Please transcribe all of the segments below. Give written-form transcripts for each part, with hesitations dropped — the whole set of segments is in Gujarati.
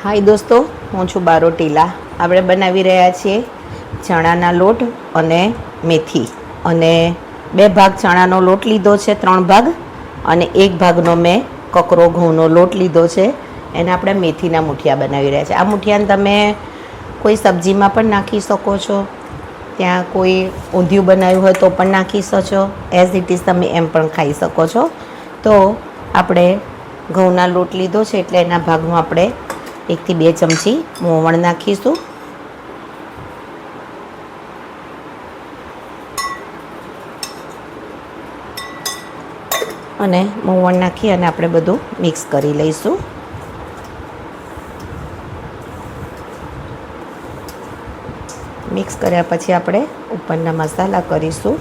હાય દોસ્તો, હું છું બારો ટીલા. આપણે બનાવી રહ્યા છીએ ચણાના લોટ અને મેથી. અને 2 ભાગ ચણાનો લોટ લીધો છે, 3 ભાગ, અને 1 ભાગનો મેં કકરો ઘઉંનો લોટ લીધો છે. એને આપણે મેથીના મૂઠિયા બનાવી રહ્યા છીએ. આ મૂઠિયાને તમે કોઈ સબ્જીમાં પણ નાખી શકો છો, ત્યાં કોઈ ઊંધિયું બનાવ્યું હોય તો પણ નાખી શકો છો, એઝ ઇટ ઇઝ તમે એમ પણ ખાઈ શકો છો. તો આપણે ઘઉંના લોટ લીધો છે એટલે એના ભાગનું આપણે 1 થી 2 ચમચી મોવણ નાખીશું. અને મોવણ નાખી અને આપણે બધું મિક્સ કરી લઈશું. મિક્સ કર્યા પછી આપણે ઉપરના મસાલા કરીશું.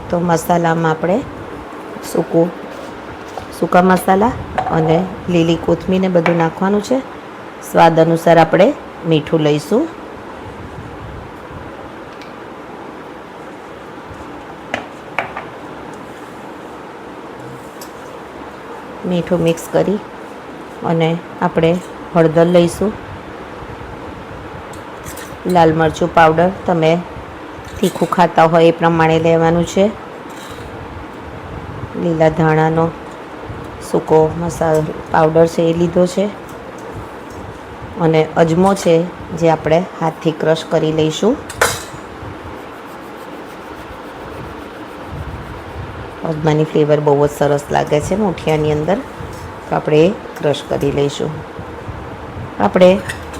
તો મસાલામાં આપણે સૂકા મસાલા અને લીલી કોથમીરને બધું નાખવાનું છે. સ્વાદ અનુસાર આપણે મીઠું લઈશું. મીઠું મિક્સ કરી અને આપણે હળદર લઈશું. લાલ મરચું પાવડર તમે તીખું ખાતા હોય એ પ્રમાણે લેવાનું છે. લીલા ધાણાનો સૂકો મસાલો પાવડર છે એ લીધો છે. અને અજમો છે જે આપણે હાથથી ક્રશ કરી લઈશું. અજમાની ફ્લેવર બહુ જ સરસ લાગે છે મૂઠિયાની અંદર, તો આપણે એ ક્રશ કરી લઈશું. આપણે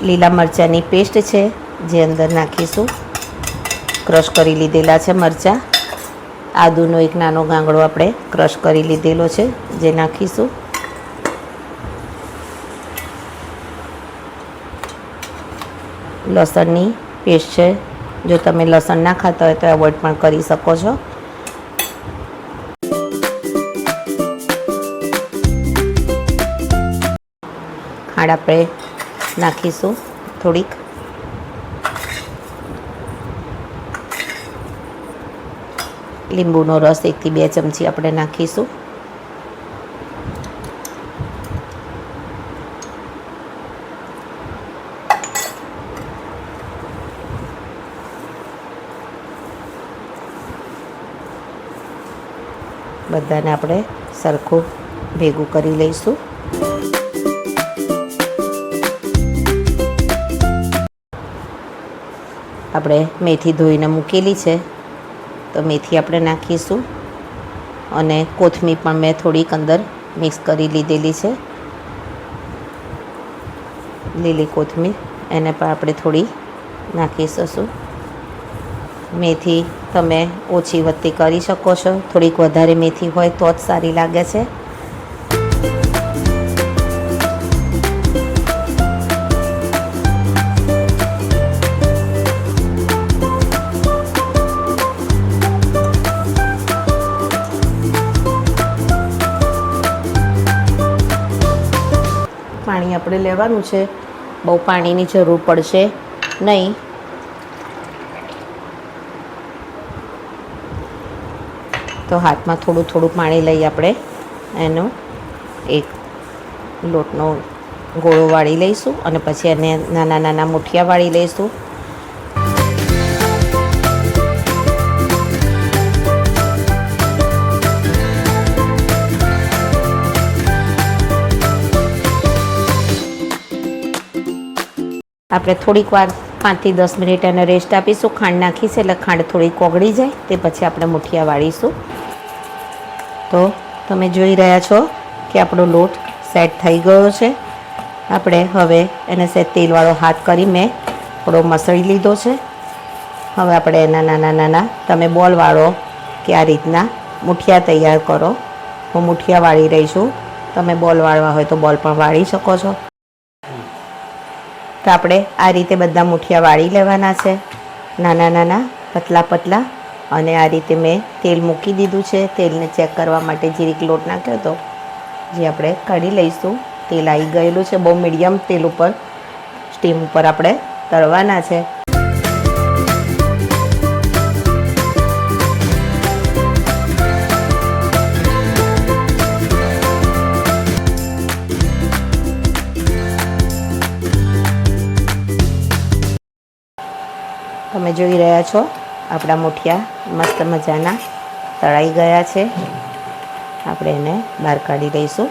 લીલા મરચાંની પેસ્ટ છે જે અંદર નાખીશું. ક્રશ કરી લીધેલા છે મરચાં. આદુનો એક નાનો ગાંગડો આપણે ક્રશ કરી લીધેલો છે જે નાખીશું. લસણની પેસ્ટ છે, જો તમે લસણ ના ખાતા હોય તો એવોઇડ પણ કરી શકો છો. ખાંડ આપણે નાખીશું થોડીક. લીંબુનો રસ 1 થી 2 ચમચી આપણે નાખીશું. બધાને આપણે સરખું ભેગું કરી લઈશું. આપણે મેથી ધોઈને મૂકેલી છે તો મેથી આપણે નાખીશું. અને કોથમીર પણ મેં થોડીક અંદર મિક્સ કરી લીધેલી છે, લીલી કોથમીર, એને પણ આપણે થોડી નાખીશું. મેથી તમે ઓછી વધતી કરી શકો છો, થોડીક વધારે મેથી હોય તો જ સારી લાગે છે. પાણી આપણે લેવાનું છે, બહુ પાણીની જરૂર પડશે નહીં. તો હાથમાં થોડું થોડું પાણી લઈ આપણે એનો એક લોટનો ગોળો વાળી લઈશું અને પછી એને નાના નાના મુઠિયા વાળી લઈશું. આપણે થોડીક વાર 5 થી 10 મિનિટ એને રેસ્ટ આપીશું. ખાંડ નાખી છે એટલે ખાંડ થોડી ઓગળી જાય તે પછી આપણે મુઠિયા વાળીશું. તો તમે જોઈ રહ્યા છો કે આપણો લોટ સેટ થઈ ગયો છે. આપણે હવે એને સેજ તેલવાળો હાથ કરી મેં થોડો મસળી લીધો છે. હવે આપણે એના નાના નાના તમે બોલ વાળો કે આ રીતના મુઠિયા તૈયાર કરો. હું મુઠિયા વાળી રહી છું, તમે બોલ વાળવા હોય તો બોલ પણ વાળી શકો છો. તો આપણે આ રીતે બધા મુઠિયા વાળી લેવાના છે, નાના નાના પતલા પતલા. અને આ રીતે મેં તેલ મૂકી દીધું છે. તેલને ચેક કરવા માટે જીરીક લોટ નાખ્યો હતો જે આપણે કાઢી લઈશું. તેલ આવી ગયેલું છે. બહુ મીડિયમ તેલ ઉપર સ્ટીમ ઉપર આપણે તળવાના છે. તમે જોઈ રહ્યા છો આપણા મુઠિયા મસ્ત મજાના તળાઈ ગયા છે. આપણે એને બહાર કાઢી લઈશું.